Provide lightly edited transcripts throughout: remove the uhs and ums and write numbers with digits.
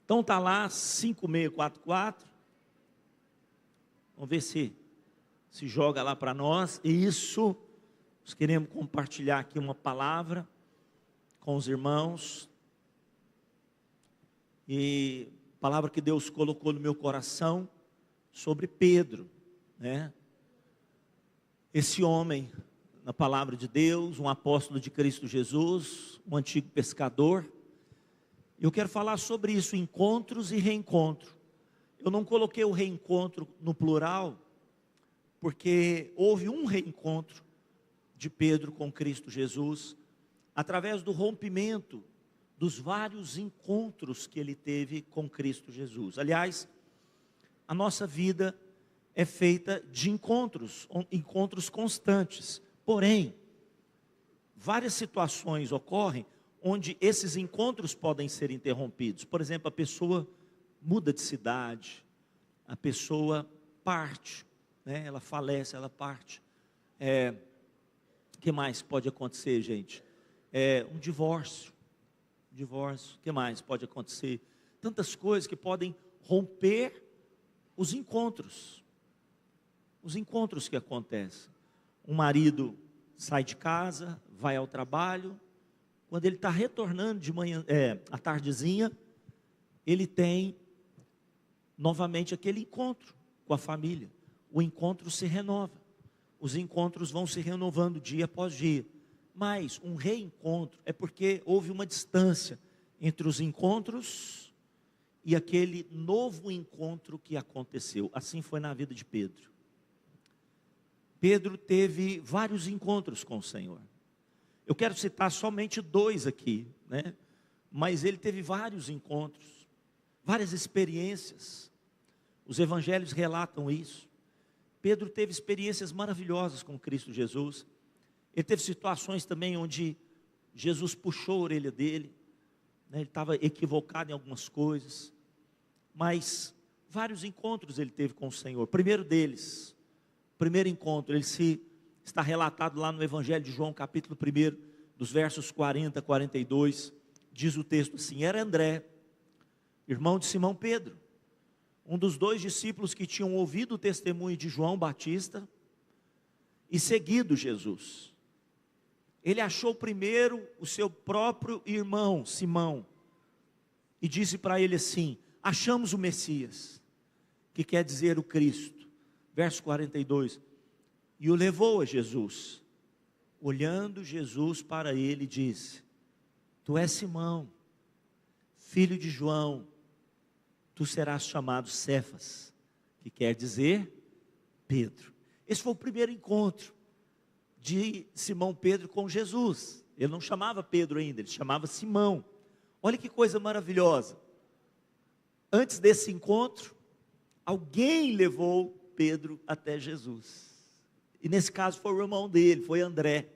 Então está lá 5644. Vamos ver se joga lá para nós. Isso, nós queremos compartilhar aqui uma palavra com os irmãos. E palavra que Deus colocou no meu coração sobre Pedro, né? Esse homem, na palavra de Deus, um apóstolo de Cristo Jesus, um antigo pescador. Eu quero falar sobre isso, encontros e reencontro. Eu não coloquei o reencontro no plural, porque houve um reencontro de Pedro com Cristo Jesus, através do rompimento dos vários encontros que ele teve com Cristo Jesus. Aliás, a nossa vida é feita de encontros constantes. Porém, várias situações ocorrem onde esses encontros podem ser interrompidos. Por exemplo, a pessoa muda de cidade, a pessoa parte, né? Ela falece, ela parte. O que mais pode acontecer, gente? Um divórcio. O que mais pode acontecer? Tantas coisas que podem romper os encontros que acontecem. Um marido sai de casa, vai ao trabalho, quando ele está retornando de manhã, à tardezinha, ele tem novamente aquele encontro com a família. O encontro se renova, os encontros vão se renovando dia após dia. Mas um reencontro é porque houve uma distância entre os encontros e aquele novo encontro que aconteceu. Assim foi na vida de Pedro. Pedro teve vários encontros com o Senhor. Eu quero citar somente 2 aqui, né? Mas ele teve vários encontros, várias experiências. Os evangelhos relatam isso. Pedro teve experiências maravilhosas com Cristo Jesus. Ele teve situações também onde Jesus puxou a orelha dele, né? Ele estava equivocado em algumas coisas, mas vários encontros ele teve com o Senhor. Primeiro deles, primeiro encontro, está relatado lá no Evangelho de João, capítulo 1, dos versos 40 a 42, diz o texto assim: era André, irmão de Simão Pedro, um dos 2 discípulos que tinham ouvido o testemunho de João Batista e seguido Jesus. Ele achou primeiro o seu próprio irmão, Simão, e disse para ele assim: achamos o Messias, que quer dizer o Cristo. Verso 42, e o levou a Jesus. Olhando Jesus para ele, disse: tu és Simão, filho de João, tu serás chamado Cefas, que quer dizer Pedro. Esse foi o primeiro encontro de Simão Pedro com Jesus. Ele não chamava Pedro ainda, ele chamava Simão. Olha que coisa maravilhosa. Antes desse encontro, alguém levou Pedro até Jesus. E nesse caso foi o irmão dele, foi André.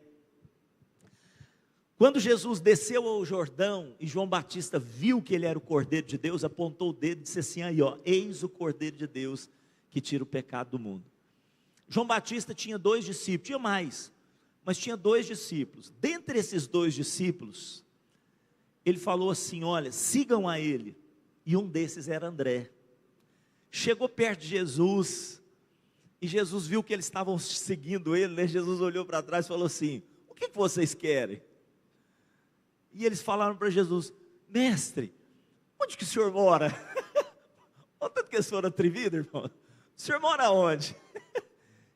Quando Jesus desceu ao Jordão e João Batista viu que ele era o Cordeiro de Deus, apontou o dedo e disse assim: aí ó, eis o Cordeiro de Deus que tira o pecado do mundo. João Batista tinha 2 discípulos, tinha mais, mas tinha 2 discípulos. Dentre esses 2 discípulos, ele falou assim: olha, sigam a ele. E um desses era André. Chegou perto de Jesus, e Jesus viu que eles estavam seguindo ele, né? Jesus olhou para trás e falou assim: o que vocês querem? E eles falaram para Jesus: mestre, onde que o senhor mora? Olha tanto que o senhor é atrevido, irmão. O senhor mora onde?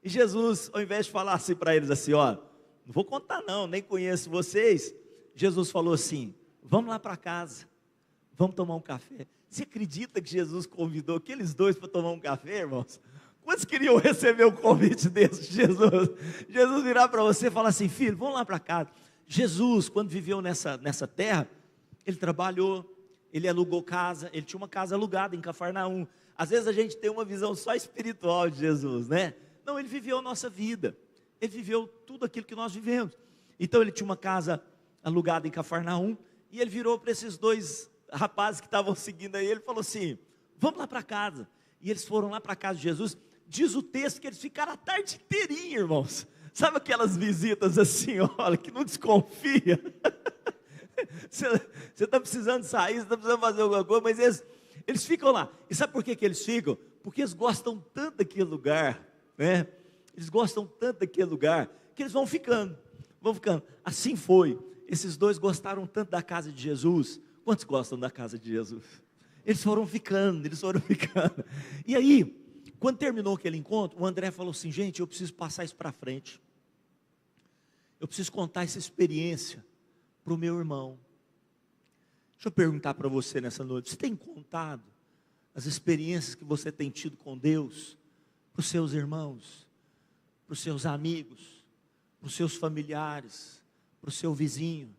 E Jesus, ao invés de falar assim para eles assim: ó, não vou contar não, nem conheço vocês. Jesus falou assim: vamos lá para casa, vamos tomar um café. Você acredita que Jesus convidou aqueles 2 para tomar um café, irmãos? Quantos queriam receber o convite desse de Jesus? Jesus virar para você e falar assim: filho, vamos lá para casa. Jesus, quando viveu nessa terra, ele trabalhou, ele alugou casa, ele tinha uma casa alugada em Cafarnaum. Às vezes a gente tem uma visão só espiritual de Jesus, né? Não, ele viveu a nossa vida, ele viveu tudo aquilo que nós vivemos. Então ele tinha uma casa alugada em Cafarnaum, e ele virou para esses 2 rapazes que estavam seguindo aí, ele falou assim: vamos lá para casa. E eles foram lá para a casa de Jesus. Diz o texto que eles ficaram a tarde inteirinha, irmãos. Sabe aquelas visitas assim, olha, que não desconfia. Você está precisando sair, você está precisando fazer alguma coisa, mas Eles ficam lá. E sabe por que eles ficam? Porque eles gostam tanto daquele lugar, né? Eles gostam tanto daquele lugar, que eles vão ficando. Assim foi. Esses dois gostaram tanto da casa de Jesus. Quantos gostam da casa de Jesus? Eles foram ficando. E aí, quando terminou aquele encontro, o André falou assim: gente, eu preciso passar isso para frente. Eu preciso contar essa experiência para o meu irmão. Deixa eu perguntar para você nessa noite: você tem contado as experiências que você tem tido com Deus para os seus irmãos, para os seus amigos, para os seus familiares, para o seu vizinho?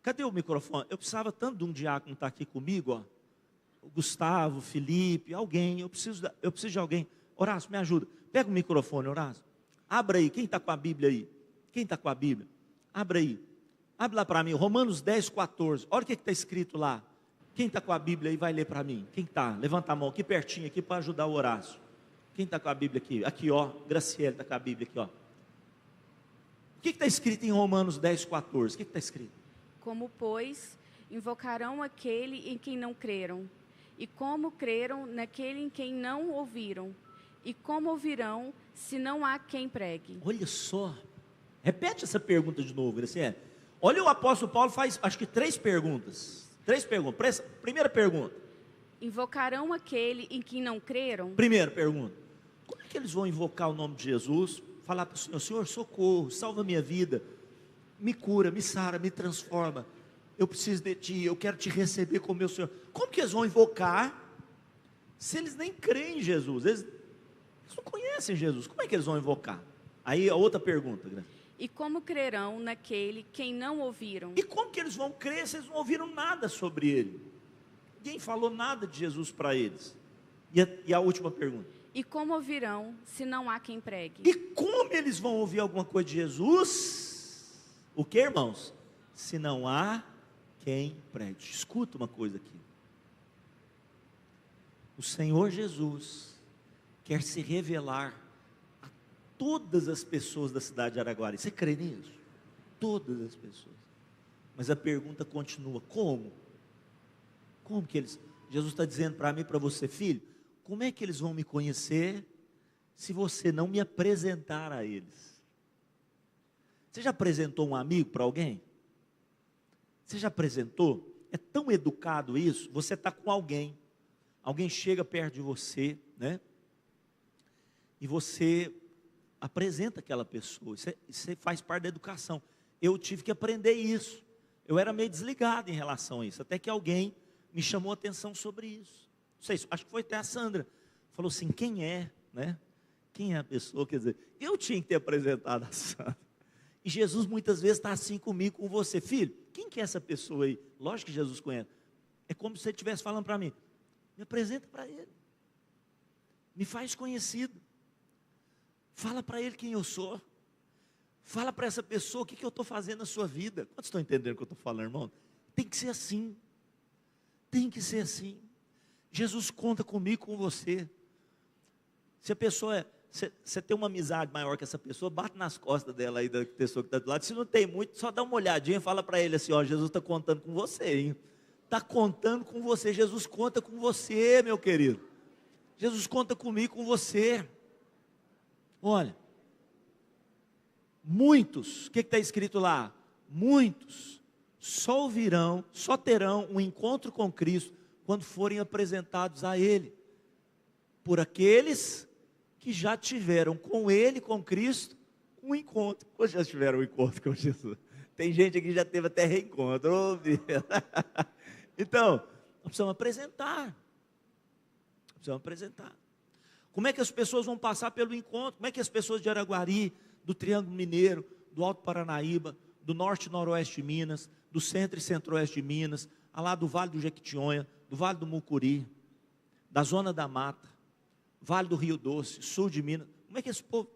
Cadê o microfone? Eu precisava tanto de um diácono estar aqui comigo, ó. O Gustavo, Felipe, alguém. Eu preciso de alguém. Horácio, me ajuda. Pega o microfone, Horácio. Abra aí. Quem está com a Bíblia aí? Quem está com a Bíblia? Abra aí. Abre lá para mim. Romanos 10, 14. Olha o que está escrito lá. Quem está com a Bíblia aí vai ler para mim. Quem está? Levanta a mão aqui pertinho aqui para ajudar o Horácio. Quem está com a Bíblia aqui? Aqui, ó. Graciela está com a Bíblia aqui, ó. O que está escrito em Romanos 10, 14? O que está escrito? Como, pois, invocarão aquele em quem não creram? E como creram naquele em quem não ouviram? E como ouvirão, se não há quem pregue? Olha só. Repete essa pergunta de novo, Graciela. Olha, o apóstolo Paulo faz, acho que 3 perguntas. 3 perguntas. Primeira pergunta. Invocarão aquele em quem não creram? Primeira pergunta. Como é que eles vão invocar o nome de Jesus? Falar para o Senhor: Senhor, socorro, salva a minha vida. Me cura, me sara, me transforma. Eu preciso de Ti, eu quero Te receber como meu Senhor. Como que eles vão invocar se eles nem creem em Jesus? Eles não conhecem Jesus. Como é que eles vão invocar? Aí a outra pergunta, Graça. E como crerão naquele quem não ouviram? E como que eles vão crer se eles não ouviram nada sobre Ele? Ninguém falou nada de Jesus para eles. E a última pergunta. E como ouvirão, se não há quem pregue? E como eles vão ouvir alguma coisa de Jesus? O que, irmãos? Se não há quem pregue. Escuta uma coisa aqui. O Senhor Jesus quer se revelar a todas as pessoas da cidade de Araguari. Você crê nisso? Todas as pessoas. Mas a pergunta continua: como? Como que eles... Jesus está dizendo para mim e para você: filho, como é que eles vão me conhecer se você não me apresentar a eles? Você já apresentou um amigo para alguém? Você já apresentou? É tão educado isso. Você está com alguém chega perto de você, né? E você apresenta aquela pessoa. Isso faz parte da educação. Eu tive que aprender isso. Eu era meio desligado em relação a isso, até que alguém me chamou a atenção sobre isso. Não sei, acho que foi até a Sandra. Falou assim: quem é, né? Quem é a pessoa? Quer dizer, eu tinha que ter apresentado a Sandra. E Jesus muitas vezes está assim comigo, com você: filho, quem que é essa pessoa aí? Lógico que Jesus conhece. É como se ele estivesse falando para mim: me apresenta para ele, me faz conhecido, fala para ele quem eu sou, fala para essa pessoa o que eu estou fazendo na sua vida. Quantos estão entendendo o que eu estou falando, irmão? Tem que ser assim, tem que ser assim. Jesus conta comigo, com você. Se a pessoa você tem uma amizade maior que essa pessoa, bate nas costas dela aí, da pessoa que está do lado. Se não tem muito, só dá uma olhadinha e fala para ele assim: ó, Jesus está contando com você, hein? Está contando com você. Jesus conta com você, meu querido. Jesus conta comigo, com você. Olha, muitos, o que está escrito lá? Muitos só ouvirão, só terão um encontro com Cristo quando forem apresentados a Ele, por aqueles que já tiveram com Ele, com Cristo, um encontro. Quantos já tiveram um encontro com Jesus? Tem gente aqui que já teve até reencontro. Oh, então, nós precisamos apresentar. Como é que as pessoas vão passar pelo encontro? Como é que as pessoas de Araguari, do Triângulo Mineiro, do Alto Paranaíba, do Norte e Noroeste de Minas, do Centro e Centro-Oeste de Minas, lá do Vale do Jequitinhonha, do Vale do Mucuri, da Zona da Mata, Vale do Rio Doce, Sul de Minas, como é que esse povo,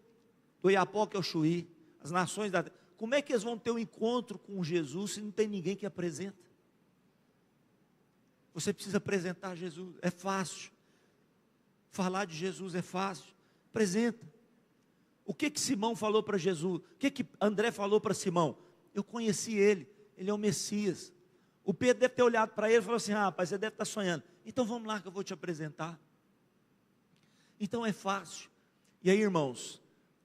do Iapoque ao Chuí, as nações da terra, como é que eles vão ter um encontro com Jesus se não tem ninguém que apresenta? Você precisa apresentar Jesus, é fácil. Falar de Jesus é fácil. Apresenta. O que Simão falou para Jesus? O que André falou para Simão? Eu conheci ele é o Messias. O Pedro deve ter olhado para ele e falou assim: rapaz, você deve estar sonhando. Então vamos lá que eu vou te apresentar. Então é fácil. E aí, irmãos,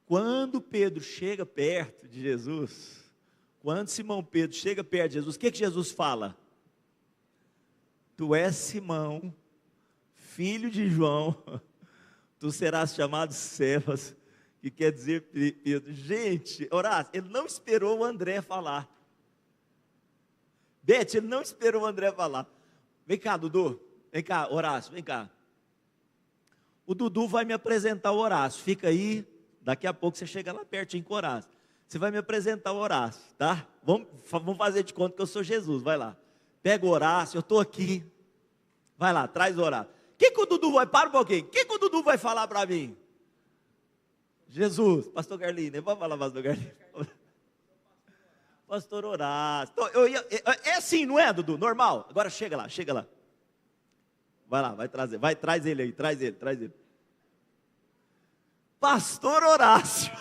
quando Pedro chega perto de Jesus, quando Simão Pedro chega perto de Jesus, o que Jesus fala? Tu és Simão, filho de João, tu serás chamado Cefas, que quer dizer Pedro. Gente, Horácio, ele não esperou o André falar. Beth, ele não esperou o André falar. Vem cá, Dudu, vem cá, Horácio, vem cá. O Dudu vai me apresentar o Horácio, fica aí, daqui a pouco você chega lá pertinho com o Horácio. Você vai me apresentar o Horácio, tá? Vamos fazer de conta que eu sou Jesus, vai lá. Pega o Horácio, eu estou aqui. Vai lá, traz o Horácio. O que o Dudu vai, para um pouquinho, o que o Dudu vai falar para mim? Jesus, pastor Carlinhos, vamos falar pastor Carlinhos. Pastor Horácio. Então, é assim, não é, Dudu? Normal? Agora chega lá, chega lá. Vai lá, traz ele aí, traz ele. Pastor Horácio.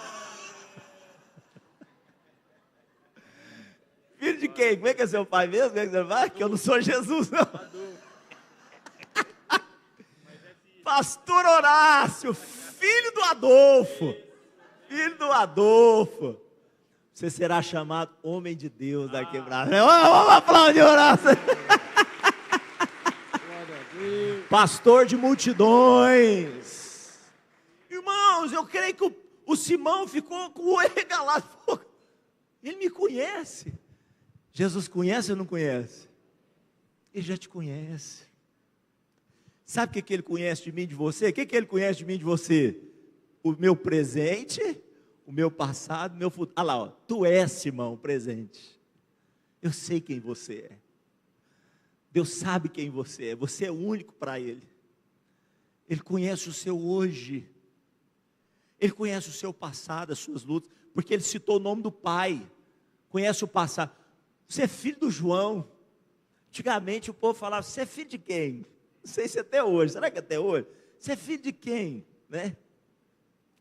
Filho de quem? Como é que é seu pai mesmo? Como é que você vai? Que eu não sou Jesus, não. Pastor Horácio, filho do Adolfo. Filho do Adolfo. Você será chamado homem de Deus da quebrada. Vamos aplaudir Horácio. Pastor de multidões. Irmãos, eu creio que o Simão ficou com o olho regalado. Ele me conhece. Jesus conhece ou não conhece? Ele já te conhece. Sabe o que ele conhece de mim e de você? O que ele conhece de mim e de você? O meu presente, o meu passado, o meu futuro. Olha lá, ó, tu és, Simão, presente. Eu sei quem você é. Deus sabe quem você é. Você é único para Ele. Ele conhece o seu hoje. Ele conhece o seu passado, as suas lutas. Porque Ele citou o nome do Pai. Conhece o passado. Você é filho do João. Antigamente o povo falava: você é filho de quem? Não sei se até hoje. Será que até hoje? Você é filho de quem? Né?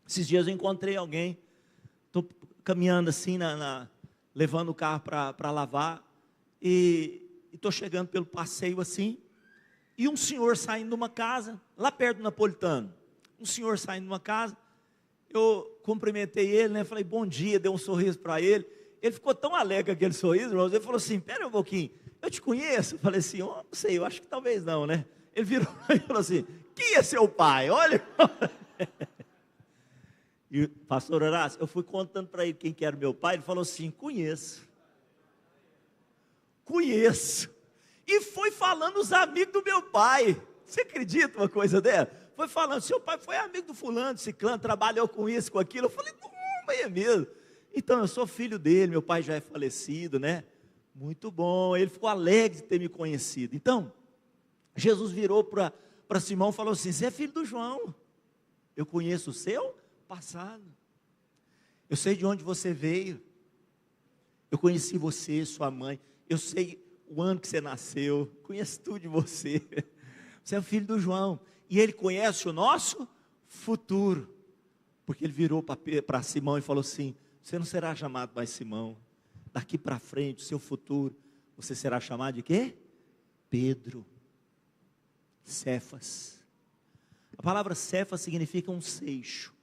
Esses dias eu encontrei alguém. Estou caminhando assim, levando o carro para lavar. E estou chegando pelo passeio assim. E um senhor saindo de uma casa, lá perto do Napolitano. Um senhor saindo de uma casa. Eu cumprimentei ele, né? Falei bom dia, dei um sorriso para ele. Ele ficou tão alegre com aquele sorriso, irmãos. Ele falou assim: pera um pouquinho, eu te conheço. Eu falei assim: oh, não sei, eu acho que talvez não, né? Ele virou e falou assim: quem é seu pai? Olha. E o pastor Horácio, eu fui contando para ele quem que era o meu pai. Ele falou assim: conheço. E foi falando os amigos do meu pai. Você acredita uma coisa dessa? Foi falando: seu pai foi amigo do fulano, ciclano, trabalhou com isso, com aquilo. Eu falei: não, é mesmo. Então, eu sou filho dele, meu pai já é falecido, né? Muito bom, ele ficou alegre de ter me conhecido. Então, Jesus virou para Simão e falou assim: você é filho do João, eu conheço o seu passado, eu sei de onde você veio, eu conheci você, sua mãe, eu sei o ano que você nasceu, conheço tudo de você, você é o filho do João, e ele conhece o nosso futuro, porque ele virou para Simão e falou assim: você não será chamado mais Simão, daqui para frente, o seu futuro, você será chamado de quê? Pedro, Cefas. A palavra Cefas significa um seixo.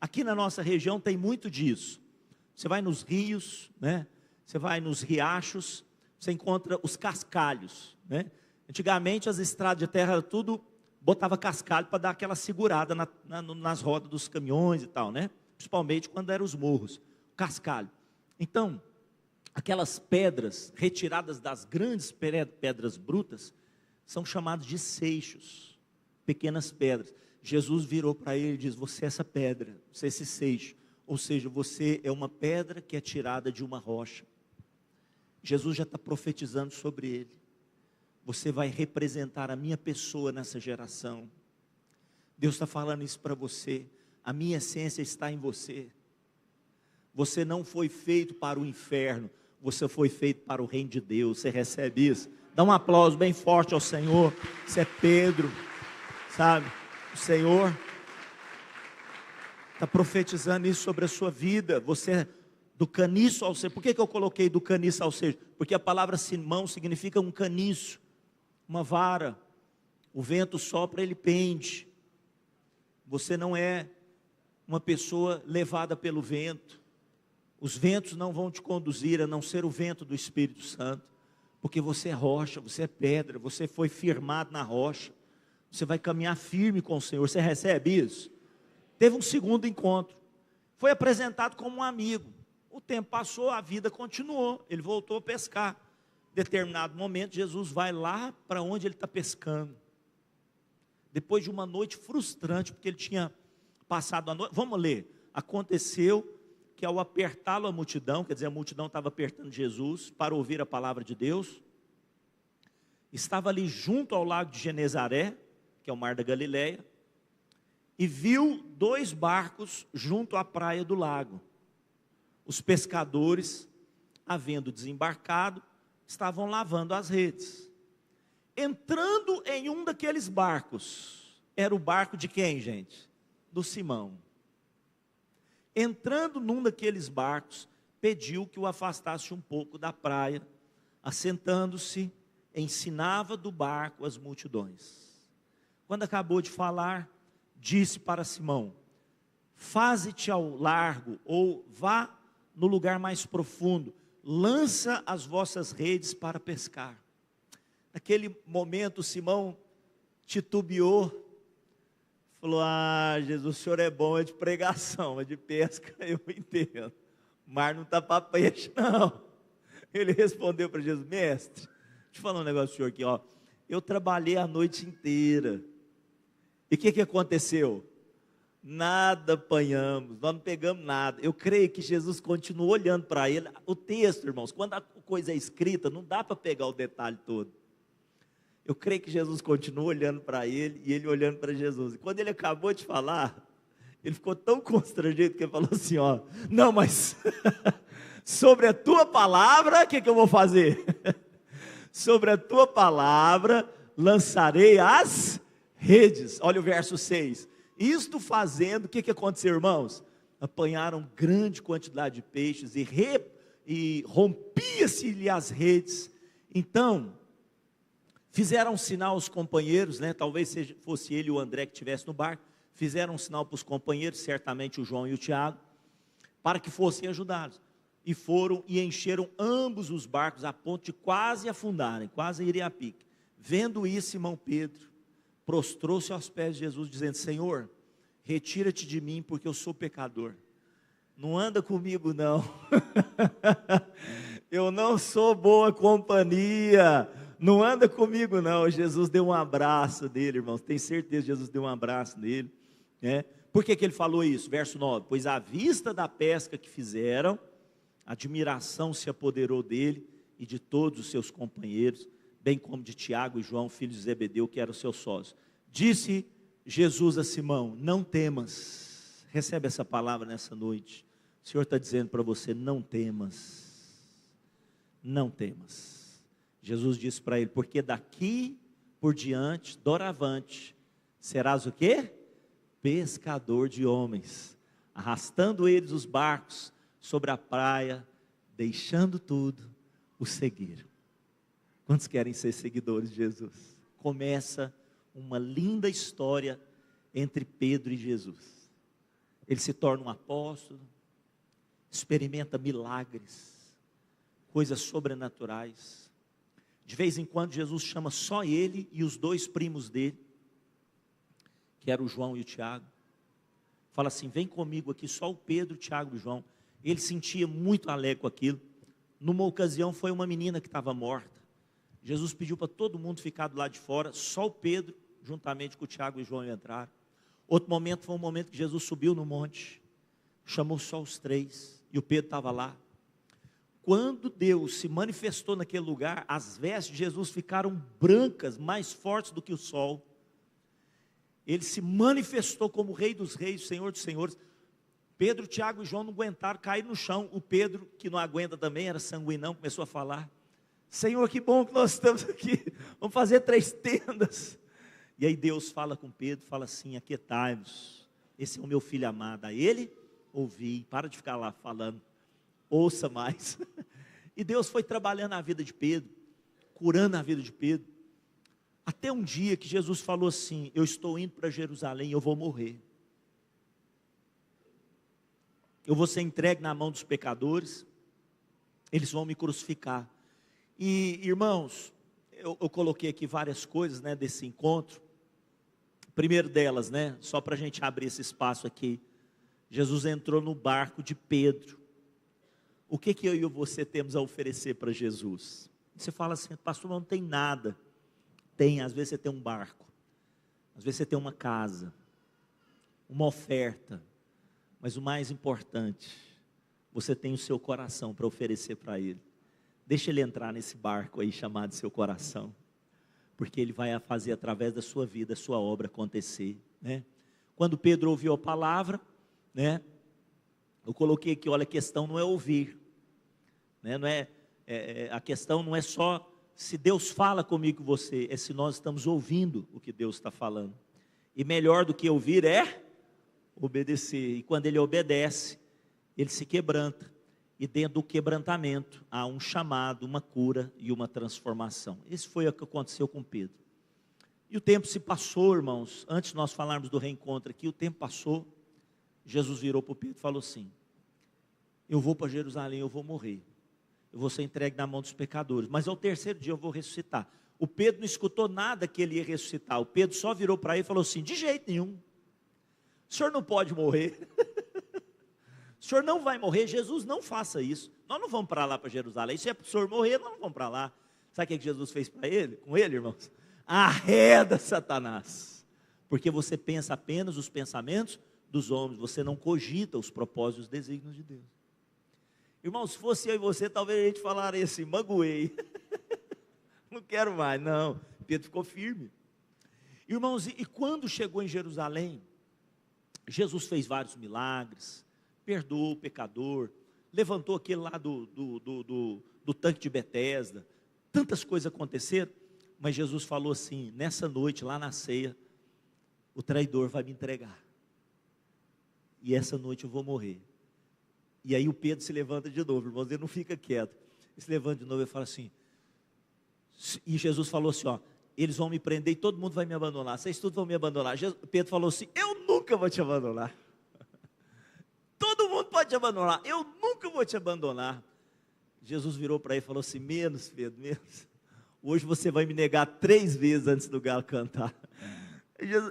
Aqui na nossa região tem muito disso. Você vai nos rios, né? Você vai nos riachos, você encontra os cascalhos, né? Antigamente as estradas de terra tudo botava cascalho para dar aquela segurada nas rodas dos caminhões e tal, né? Principalmente quando eram os morros, cascalho. Então, aquelas pedras retiradas das grandes pedras brutas são chamadas de seixos, pequenas pedras. Jesus virou para ele e diz: você é essa pedra, você é esse seixo. Ou seja, você é uma pedra que é tirada de uma rocha. Jesus já está profetizando sobre ele. Você vai representar a minha pessoa nessa geração. Deus está falando isso para você. A minha essência está em você. Você não foi feito para o inferno, você foi feito para o reino de Deus. Você recebe isso? Dá um aplauso bem forte ao Senhor. Isso é Pedro, sabe? O Senhor está profetizando isso sobre a sua vida. Você do caniço ao cesto. Por que eu coloquei do caniço ao cesto? Porque a palavra Simão significa um caniço, uma vara. O vento sopra, ele pende. Você não é uma pessoa levada pelo vento. Os ventos não vão te conduzir, a não ser o vento do Espírito Santo. Porque você é rocha, você é pedra, você foi firmado na rocha. Você vai caminhar firme com o Senhor. Você recebe isso? Teve um segundo encontro. Foi apresentado como um amigo. O tempo passou, a vida continuou. Ele voltou a pescar. Em determinado momento, Jesus vai lá para onde ele está pescando. Depois de uma noite frustrante, porque ele tinha passado a noite. Vamos ler. Aconteceu que ao apertá-lo a multidão, quer dizer, a multidão estava apertando Jesus para ouvir a palavra de Deus. Estava ali junto ao lago de Genezaré, que é o mar da Galileia, e viu 2 barcos junto à praia do lago. Os pescadores, havendo desembarcado, estavam lavando as redes. Entrando em um daqueles barcos, era o barco de quem, gente? Do Simão. Entrando num daqueles barcos, pediu que o afastasse um pouco da praia, assentando-se, ensinava do barco as multidões. Quando acabou de falar, disse para Simão: faze-te ao largo, ou vá no lugar mais profundo, lança as vossas redes para pescar. Naquele momento, Simão titubeou, falou: ah, Jesus, o Senhor é bom, é de pregação, é de pesca, eu entendo. O mar não está para peixe, não. Ele respondeu para Jesus: mestre, deixa eu falar um negócio do senhor aqui, ó. Eu trabalhei a noite inteira. E o que aconteceu? Nada apanhamos, nós não pegamos nada. Eu creio que Jesus continuou olhando para ele. O texto, irmãos, quando a coisa é escrita, não dá para pegar o detalhe todo. Eu creio que Jesus continuou olhando para ele e ele olhando para Jesus. E quando ele acabou de falar, ele ficou tão constrangido que ele falou assim: ó, não, mas sobre a tua palavra, o que eu vou fazer? Sobre a tua palavra lançarei as redes. Olha o verso 6. Isto fazendo, o que aconteceu, irmãos? Apanharam grande quantidade de peixes e rompia-se-lhe as redes. Então, fizeram um sinal aos companheiros, né? Talvez fosse ele ou o André que estivesse no barco. Fizeram um sinal para os companheiros, certamente o João e o Tiago, para que fossem ajudados. E foram e encheram ambos os barcos a ponto de quase afundarem, quase irem a pique. Vendo isso, Simão Pedro prostrou-se aos pés de Jesus, dizendo: Senhor, retira-te de mim, porque eu sou pecador. Não anda comigo não. Eu não sou boa companhia. Não anda comigo não. Jesus deu um abraço nele, irmãos. Tenho certeza que Jesus deu um abraço nele, né? Por que ele falou isso? Verso 9: pois à vista da pesca que fizeram, admiração se apoderou dele e de todos os seus companheiros, bem como de Tiago e João, filhos de Zebedeu, que eram seus sócios. Disse Jesus a Simão: não temas. Recebe essa palavra nessa noite. O Senhor está dizendo para você: não temas. Não temas. Jesus disse para ele: porque daqui por diante, doravante, serás o quê? Pescador de homens. Arrastando eles os barcos sobre a praia, deixando tudo, o seguiram. Quantos querem ser seguidores de Jesus? Começa uma linda história entre Pedro e Jesus. Ele se torna um apóstolo, experimenta milagres, coisas sobrenaturais. De vez em quando Jesus chama só ele e os 2 primos dele, que eram o João e o Tiago. Fala assim: vem comigo aqui, só o Pedro, o Tiago e o João. Ele sentia muito alegre com aquilo. Numa ocasião foi uma menina que estava morta. Jesus pediu para todo mundo ficar do lado de fora, só o Pedro, juntamente com o Tiago e o João, entraram. Outro momento foi um momento que Jesus subiu no monte, chamou só os 3, e o Pedro estava lá. Quando Deus se manifestou naquele lugar, as vestes de Jesus ficaram brancas, mais fortes do que o sol. Ele se manifestou como Rei dos Reis, Senhor dos Senhores. Pedro, Tiago e João não aguentaram, caíram no chão. O Pedro, que não aguenta também, era sanguinão, começou a falar: Senhor, que bom que nós estamos aqui, vamos fazer 3 tendas. E aí Deus fala com Pedro, fala assim: aquietai-vos, esse é o meu filho amado, a ele ouvi. Para de ficar lá falando ouça mais. E Deus foi trabalhando a vida de Pedro, curando a vida de Pedro, até um dia que Jesus falou assim: eu estou indo para Jerusalém, eu vou morrer, eu vou ser entregue na mão dos pecadores, eles vão me crucificar. E irmãos, eu coloquei aqui várias coisas, né, desse encontro. Primeiro delas, né, só para a gente abrir esse espaço aqui, Jesus entrou no barco de Pedro. O que eu e você temos a oferecer para Jesus? Você fala assim: pastor, não tem nada. Tem, às vezes você tem um barco, às vezes você tem uma casa, uma oferta, mas o mais importante, você tem o seu coração para oferecer para Ele. Deixa Ele entrar nesse barco aí chamado seu coração, porque Ele vai fazer através da sua vida, a sua obra acontecer, né? Quando Pedro ouviu a palavra, né, eu coloquei aqui, olha, a questão não é ouvir, né, a questão não é só se Deus fala comigo e você, é se nós estamos ouvindo o que Deus está falando. E melhor do que ouvir é obedecer. E quando ele obedece, ele se quebranta. E dentro do quebrantamento há um chamado, uma cura e uma transformação. Esse foi o que aconteceu com Pedro. E o tempo se passou, irmãos. Antes de nós falarmos do reencontro aqui, o tempo passou. Jesus virou para o Pedro e falou assim: eu vou para Jerusalém, eu vou morrer, eu vou ser entregue na mão dos pecadores, mas ao terceiro dia eu vou ressuscitar. O Pedro não escutou nada que ele ia ressuscitar. O Pedro só virou para ele e falou assim: de jeito nenhum, o senhor não pode morrer. O senhor não vai morrer, Jesus não faça isso. Nós não vamos para lá, para Jerusalém. Se é para o senhor morrer, nós não vamos para lá. Sabe o que Jesus fez para ele, com ele, irmãos? Arreda Satanás, porque você pensa apenas os pensamentos dos homens, você não cogita os propósitos e os desígnios de Deus. Irmão, se fosse eu e você, talvez a gente falaria assim: magoei, não quero mais. Não, Pedro ficou firme. Irmãos, e quando chegou em Jerusalém, Jesus fez vários milagres, perdoou o pecador, levantou aquele lá do tanque de Betesda, tantas coisas aconteceram, mas Jesus falou assim: nessa noite, lá na ceia, o traidor vai me entregar, e essa noite eu vou morrer. E aí o Pedro se levanta de novo, irmãos, ele não fica quieto, ele se levanta de novo e fala assim, e Jesus falou assim: ó, eles vão me prender e todo mundo vai me abandonar, vocês todos vão me abandonar. Pedro falou assim: eu nunca vou te abandonar. Todo mundo pode te abandonar, eu nunca vou te abandonar. Jesus virou para ele e falou assim: menos, Pedro, menos. Hoje você vai me negar 3 vezes antes do galo cantar.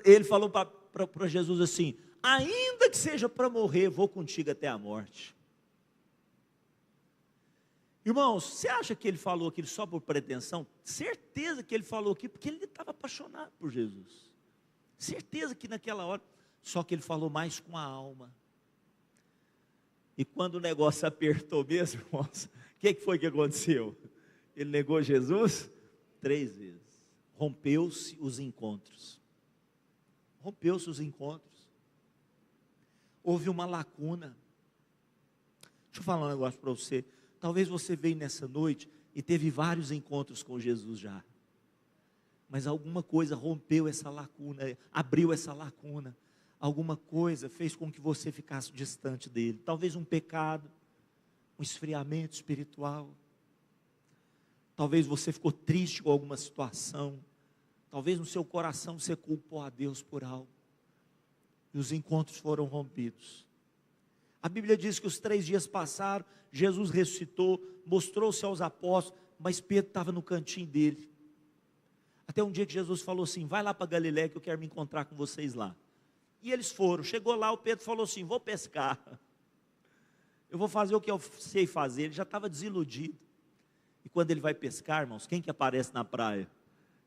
Ele falou para Jesus assim: ainda que seja para morrer, vou contigo até a morte. Irmãos, você acha que ele falou aquilo só por pretensão? Certeza que ele falou aquilo porque ele estava apaixonado por Jesus. Certeza que naquela hora, só que ele falou mais com a alma. E quando o negócio apertou mesmo, irmãos, o que foi que aconteceu? Ele negou Jesus 3 vezes. Rompeu-se os encontros. Rompeu-se os encontros. Houve uma lacuna. Deixa eu falar um negócio para você. Talvez você veio nessa noite e teve vários encontros com Jesus já. Mas alguma coisa rompeu essa lacuna, abriu essa lacuna. Alguma coisa fez com que você ficasse distante dele. Talvez um pecado, um esfriamento espiritual. Talvez você ficou triste com alguma situação. Talvez no seu coração você culpou a Deus por algo. E os encontros foram rompidos. A Bíblia diz que os 3 dias passaram, Jesus ressuscitou, mostrou-se aos apóstolos, mas Pedro estava no cantinho dele. Até um dia que Jesus falou assim: vai lá para Galiléia que eu quero me encontrar com vocês lá. E eles foram. Chegou lá, o Pedro falou assim: vou pescar. Eu vou fazer o que eu sei fazer. Ele já estava desiludido. E quando ele vai pescar, irmãos, quem que aparece na praia?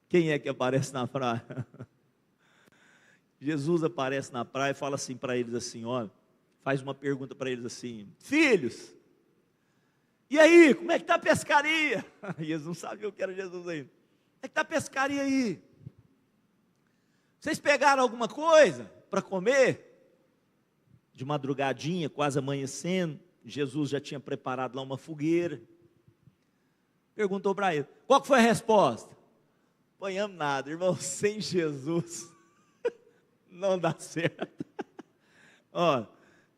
Quem é que aparece na praia? Jesus aparece na praia e fala assim para eles assim, olha, faz uma pergunta para eles assim: filhos, e aí, como é que está a pescaria? E eles não sabiam o que era Jesus ainda. Como é que está a pescaria aí? Vocês pegaram alguma coisa para comer? De madrugadinha, quase amanhecendo, Jesus já tinha preparado lá uma fogueira. Perguntou para ele, qual que foi a resposta? Apanhamos nada, irmão, sem Jesus não dá certo. Ó,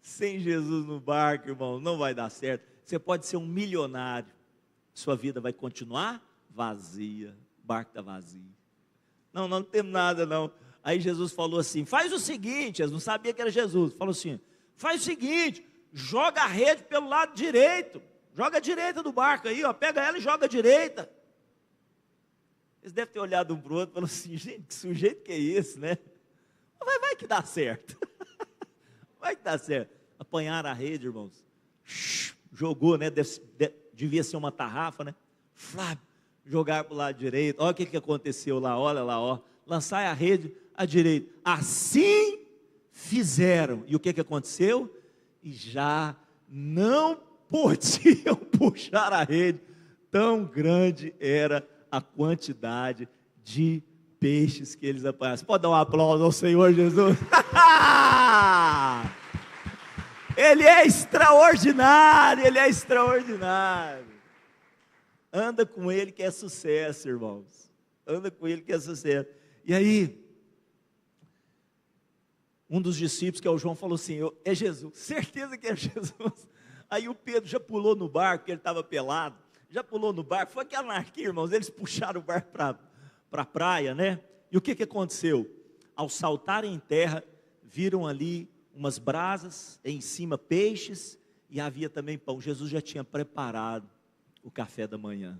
sem Jesus no barco, irmão, não vai dar certo. Você pode ser um milionário, sua vida vai continuar vazia, o barco está vazio. Não temos nada não. Aí Jesus falou assim, faz o seguinte, eles não sabiam que era Jesus, falou assim, faz o seguinte, joga a rede pelo lado direito, joga a direita do barco aí, ó, pega ela e joga a direita. Eles devem ter olhado um para o outro e falaram assim, gente, que sujeito que é esse, né? Vai que dá certo, vai que dá certo. Apanharam a rede, irmãos, jogou, né, devia ser uma tarrafa, né, Flávio, jogar para o lado direito, olha o que aconteceu lá, olha lá, ó, lançar a rede à direita, assim fizeram, e o que aconteceu? E já não podiam puxar a rede, tão grande era a quantidade de peixes que eles apanharam. Você pode dar um aplauso ao Senhor Jesus? Ele é extraordinário, Ele é extraordinário. Anda com Ele que é sucesso, irmãos. Anda com Ele que é sucesso. E aí, um dos discípulos, que é o João, falou assim, é Jesus, certeza que é Jesus. Aí o Pedro já pulou no barco, porque ele estava pelado, já pulou no barco, foi aquela anarquia, irmãos, eles puxaram o barco para a praia, né? E o que aconteceu? Ao saltarem em terra, viram ali umas brasas, em cima peixes, e havia também pão. Jesus já tinha preparado o café da manhã.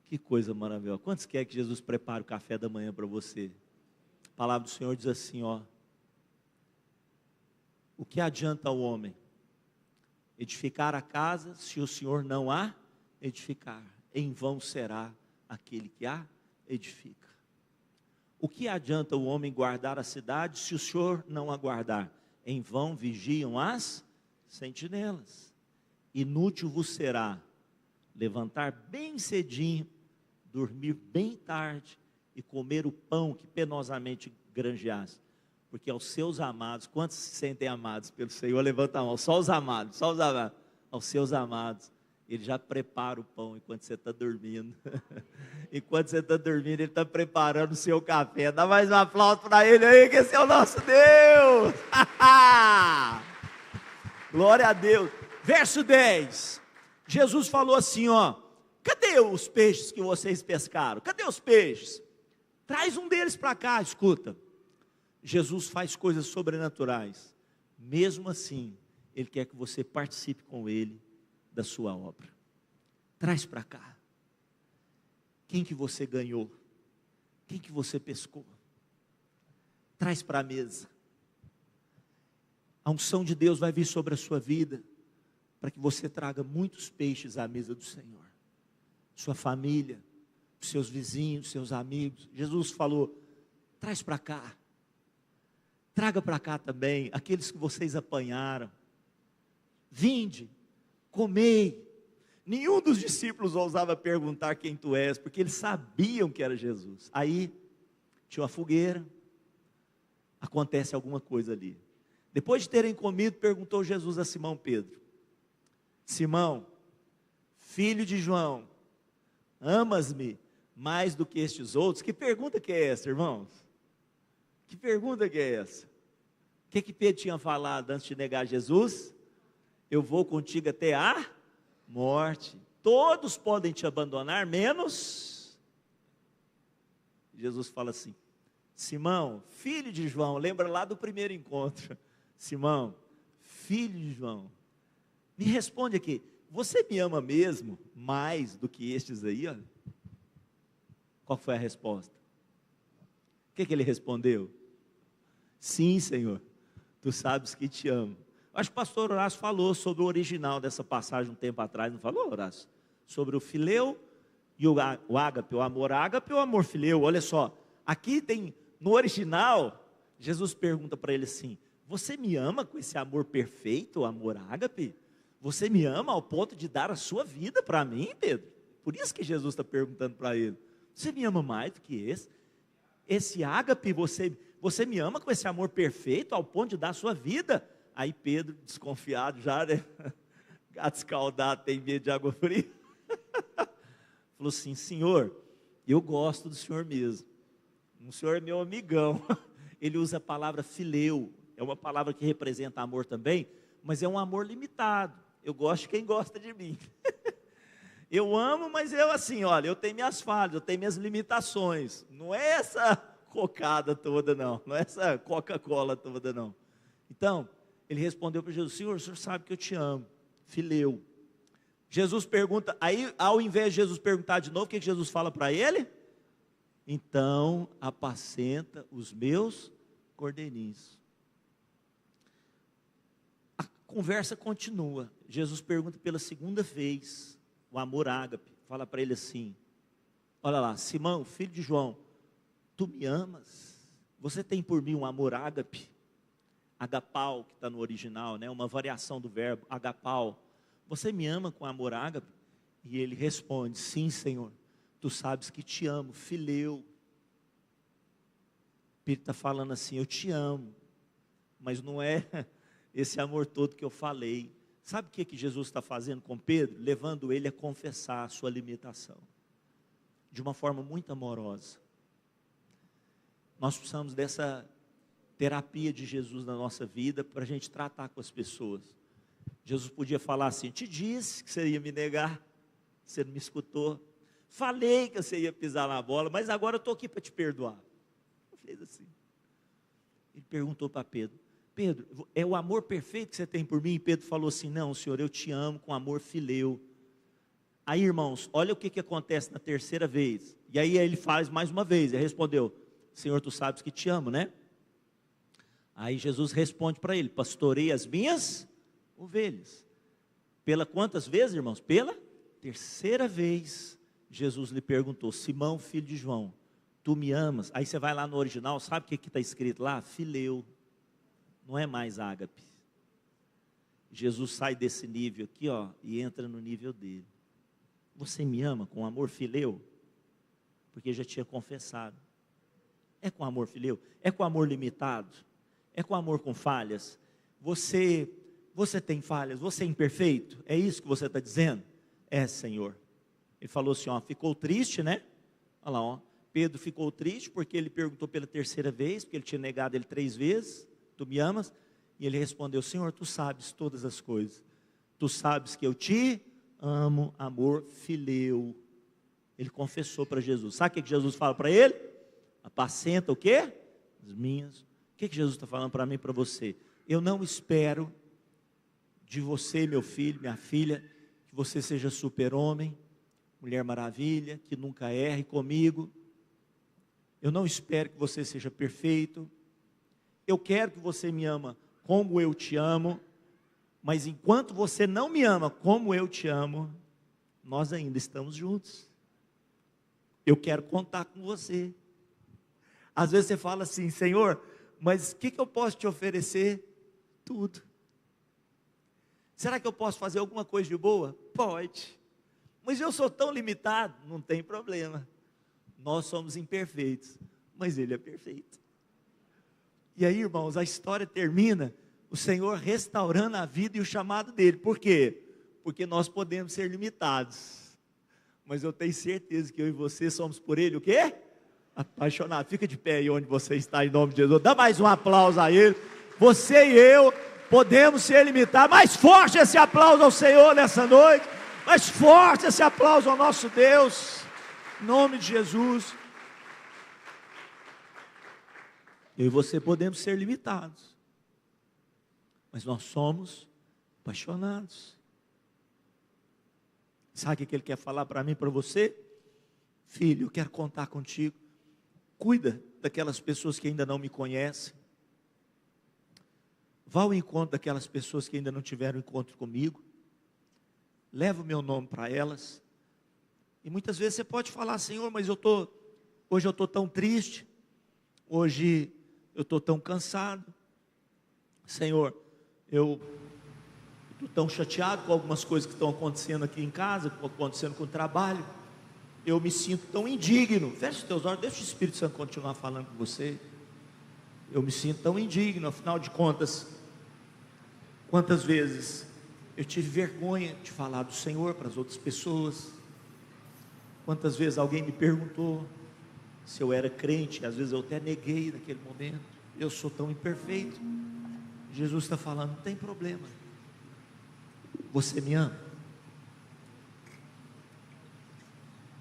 Que coisa maravilhosa. Quantos querem que Jesus prepare o café da manhã para você? A palavra do Senhor diz assim, ó, o que adianta ao homem edificar a casa, se o Senhor não a edificar? Em vão será aquele que a edifica. O que adianta o homem guardar a cidade, se o Senhor não a guardar? Em vão vigiam as sentinelas. Inútil vos será levantar bem cedinho, dormir bem tarde e comer o pão que penosamente granjeaste. Porque aos seus amados, quantos se sentem amados pelo Senhor? Levanta a mão, só os amados, só os amados. Aos seus amados, Ele já prepara o pão enquanto você está dormindo. Enquanto você está dormindo, Ele está preparando o seu café. Dá mais um aplauso para Ele aí, que esse é o nosso Deus. Glória a Deus. Verso 10. Jesus falou assim, ó, cadê os peixes que vocês pescaram? Cadê os peixes? Traz um deles para cá, escuta. Jesus faz coisas sobrenaturais. Mesmo assim, Ele quer que você participe com Ele da sua obra. Traz para cá. Quem que você ganhou? Quem que você pescou? Traz para a mesa. A unção de Deus vai vir sobre a sua vida, para que você traga muitos peixes à mesa do Senhor. Sua família, seus vizinhos, seus amigos. Jesus falou, traz para cá. Traga para cá também aqueles que vocês apanharam. Vinde, comei. Nenhum dos discípulos ousava perguntar quem tu és, porque eles sabiam que era Jesus. Aí, tinha uma fogueira, acontece alguma coisa ali. Depois de terem comido, perguntou Jesus a Simão Pedro, Simão, filho de João, amas-me mais do que estes outros? Que pergunta que é essa, irmãos? Que pergunta que é essa? O que Pedro tinha falado antes de negar Jesus? Eu vou contigo até a morte. Todos podem te abandonar, menos... Jesus fala assim, Simão, filho de João, lembra lá do primeiro encontro. Simão, filho de João, me responde aqui, você me ama mesmo mais do que estes aí? Olha? Qual foi a resposta? O que ele respondeu? Sim, Senhor, tu sabes que te amo. Acho que o pastor Horácio falou sobre o original dessa passagem um tempo atrás, não falou, Horácio? Sobre o fileu e o ágape, o amor ágape ou o amor fileu. Olha só, aqui tem, no original, Jesus pergunta para ele assim, você me ama com esse amor perfeito, o amor ágape? Você me ama ao ponto de dar a sua vida para mim, Pedro? Por isso que Jesus está perguntando para ele, você me ama mais do que esse? Esse ágape, você me ama com esse amor perfeito ao ponto de dar a sua vida? Aí Pedro, desconfiado já, né? Gato escaldado tem medo de água fria. Falou assim, Senhor, eu gosto do Senhor mesmo. O Senhor é meu amigão. Ele usa a palavra fileu. É uma palavra que representa amor também, mas é um amor limitado. eu gosto de quem gosta de mim. Eu amo, mas eu assim, olha, eu tenho minhas falhas, eu tenho minhas limitações. Não é essa cocada toda não, não é essa Coca-Cola toda não. Então, ele respondeu para Jesus: Senhor, o Senhor sabe que eu te amo, fileu. Jesus pergunta, aí ao invés de Jesus perguntar de novo, o que Jesus fala para ele? Então, apacenta os meus cordeirinhos. A conversa continua. Jesus pergunta pela segunda vez, o amor ágape, fala para ele assim: olha lá, Simão, filho de João, tu me amas? Você tem por mim um amor ágape? Agapau, que está no original, né? Uma variação do verbo, agapau. Você me ama com amor ágape? E ele responde: sim, Senhor, tu sabes que te amo, fileu. Pedro está falando assim: eu te amo, mas não é esse amor todo que eu falei. Sabe o que Jesus está fazendo com Pedro? Levando ele a confessar a sua limitação, de uma forma muito amorosa. Nós precisamos dessa terapia de Jesus na nossa vida, para a gente tratar com as pessoas. Jesus podia falar assim: te disse que você ia me negar, você não me escutou. Falei que você ia pisar na bola, mas agora eu estou aqui para te perdoar. Não fez assim. Ele perguntou para Pedro: Pedro, é o amor perfeito que você tem por mim? E Pedro falou assim: não, Senhor, eu te amo com amor fileu. Aí, irmãos, olha o que acontece na terceira vez. E aí ele faz mais uma vez. Ele respondeu: Senhor, tu sabes que te amo, né? Aí Jesus responde para ele: pastorei as minhas ovelhas. Pela quantas vezes, irmãos? Pela terceira vez, Jesus lhe perguntou: Simão, filho de João, tu me amas? Aí você vai lá no original, sabe o que está escrito lá? Fileu, não é mais ágape. Jesus sai desse nível aqui, ó, e entra no nível dele. Você me ama com amor fileu? Porque já tinha confessado. É com amor fileu? É com amor limitado? É com amor com falhas? Você tem falhas? Você é imperfeito? É isso que você está dizendo? É, Senhor. Ele falou assim, ó, ficou triste, né? Olha lá, ó. Pedro ficou triste porque ele perguntou pela terceira vez, porque ele tinha negado ele 3 vezes: tu me amas? E ele respondeu: Senhor, tu sabes todas as coisas. Tu sabes que eu te amo, amor fileu. Ele confessou para Jesus. Sabe o que Jesus fala para ele? Apacenta o quê? As minhas. O que Jesus está falando para mim e para você? Eu não espero de você, meu filho, minha filha, que você seja super-homem, mulher maravilha, que nunca erre comigo. Eu não espero que você seja perfeito. Eu quero que você me ama como eu te amo, mas enquanto você não me ama como eu te amo, nós ainda estamos juntos. Eu quero contar com você. Às vezes você fala assim: Senhor, mas o que eu posso te oferecer? Tudo. Será que eu posso fazer alguma coisa de boa? Pode. Mas eu sou tão limitado. Não tem problema. Nós somos imperfeitos, mas Ele é perfeito. E aí, irmãos, a história termina, o Senhor restaurando a vida e o chamado dele. Por quê? Porque nós podemos ser limitados, mas eu tenho certeza que eu e você somos por Ele o quê? Apaixonados. Fica de pé aí onde você está, em nome de Jesus. Dá mais um aplauso a Ele. Você e eu podemos ser limitados. Mais forte esse aplauso ao Senhor nessa noite. Mais forte esse aplauso ao nosso Deus. Em nome de Jesus. Eu e você podemos ser limitados, mas nós somos apaixonados. Sabe o que Ele quer falar para mim e para você? Filho, eu quero contar contigo. Cuida daquelas pessoas que ainda não me conhecem. Vá ao encontro daquelas pessoas que ainda não tiveram encontro comigo. Leva o meu nome para elas. E muitas vezes você pode falar: Senhor, mas hoje eu estou tão triste, hoje eu estou tão cansado, Senhor, eu estou tão chateado com algumas coisas que estão acontecendo aqui em casa, acontecendo com o trabalho, eu me sinto tão indigno. Feche os teus olhos, deixa o Espírito Santo continuar falando com você. Eu me sinto tão indigno, afinal de contas, quantas vezes eu tive vergonha de falar do Senhor para as outras pessoas. Quantas vezes alguém me perguntou se eu era crente, às vezes eu até neguei naquele momento. Eu sou tão imperfeito. Jesus está falando: não tem problema. você me ama?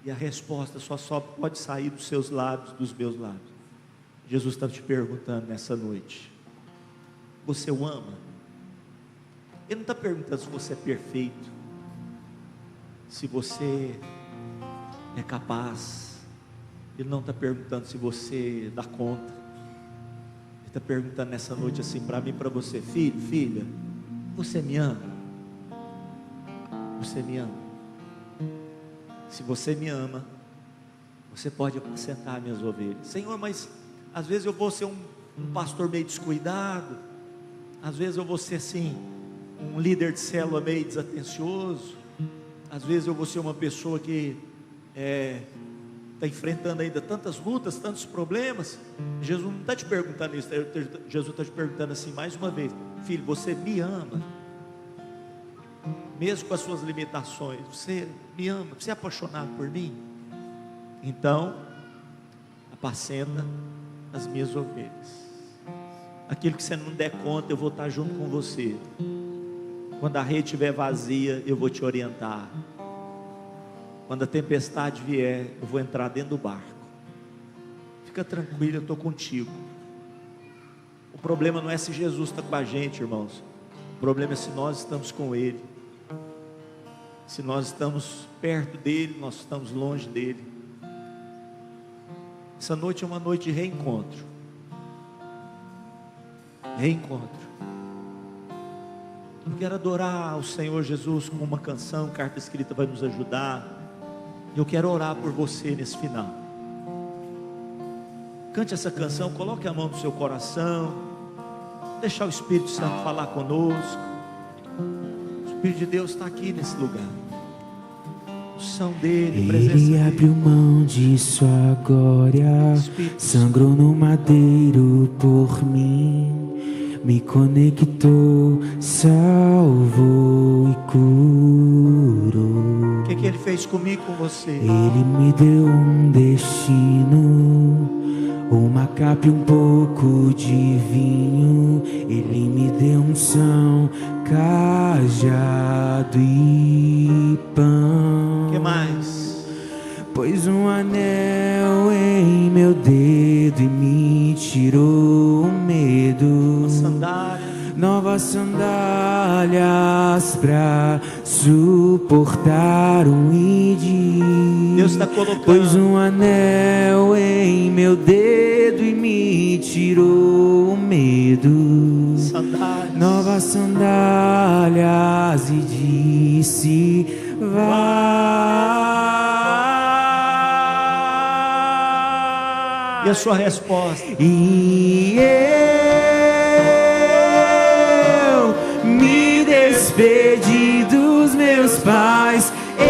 E a resposta só pode sair dos seus lábios, dos meus lábios. Jesus está te perguntando nessa noite: você o ama? Ele não está perguntando se você é perfeito, se você é capaz. Ele não está perguntando se você dá conta. Ele está perguntando nessa noite assim para mim e para você: filho, filha, você me ama? Você me ama? Se você me ama, você pode apacentar minhas ovelhas. Senhor, mas às vezes eu vou ser um pastor meio descuidado, às vezes eu vou ser assim, um líder de célula meio desatencioso, às vezes eu vou ser uma pessoa que está enfrentando ainda tantas lutas, tantos problemas. Jesus não está te perguntando isso, Jesus está te perguntando assim mais uma vez: filho, você me ama? Mesmo com as suas limitações, você me ama? Você é apaixonado por mim? Então, apacenta as minhas ovelhas. Aquilo que você não der conta, eu vou estar junto com você. Quando a rede estiver vazia, eu vou te orientar. Quando a tempestade vier, eu vou entrar dentro do barco. Fica tranquilo, eu estou contigo. O problema não é se Jesus está com a gente, irmãos. O problema é se nós estamos com Ele. Se nós estamos perto dEle, nós estamos longe dEle. Essa noite é uma noite de reencontro. Reencontro. Eu quero adorar o Senhor Jesus com uma canção. Carta Escrita vai nos ajudar. Eu quero orar por você nesse final. Cante essa canção, coloque a mão no seu coração, deixar o Espírito Santo falar conosco. O Espírito de Deus está aqui nesse lugar. O som dele, a presença dele. Ele abriu mão de sua glória, sangrou no madeiro por mim, me conectou, salvou e curou. O que ele fez comigo, com você? Ele me deu um destino, uma capa e um pouco de vinho. Ele me deu unção, cajado e pão. Que mais? Pôs um anel em meu dedo e me tirou o medo. Uma sandália. Novas sandálias pra suportar um id. Deus está colocando. Pôs um anel em meu dedo e me tirou o medo. Sandálias. Novas sandálias e disse: vai. E a sua resposta? E eu me despedi dos meus pais. Eu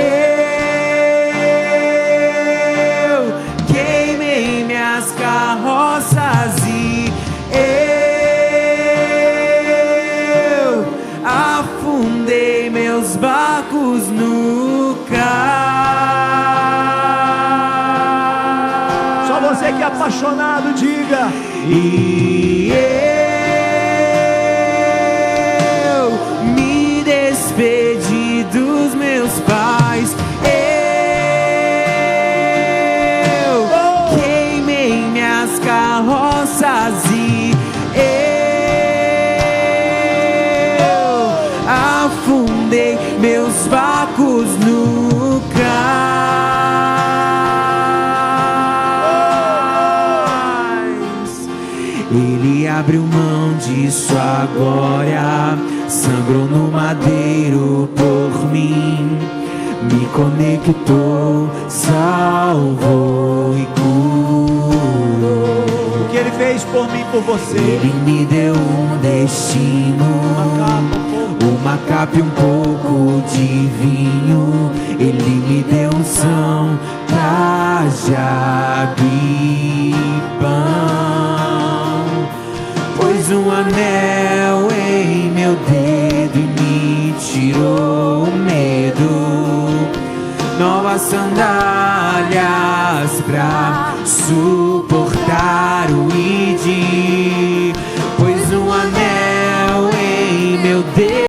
queimei minhas carroças e eu afundei meus barcos no cais. Só você que é apaixonado, diga. E eu me despedi dos meus pais. Eu queimei minhas carroças e eu afundei meus barcos no cais. Ele abriu mão de sua glória, sangrou no madeiro por mim, me conectou, salvou e curou. O que ele fez por mim, por você? Ele me deu um destino, uma capa e um pouco de vinho. Ele me deu unção, cajado e pão. Pôs um anel em meu dedo e me tirou o medo. Novas sandálias pra suportar o id. Pôs um anel em meu dedo.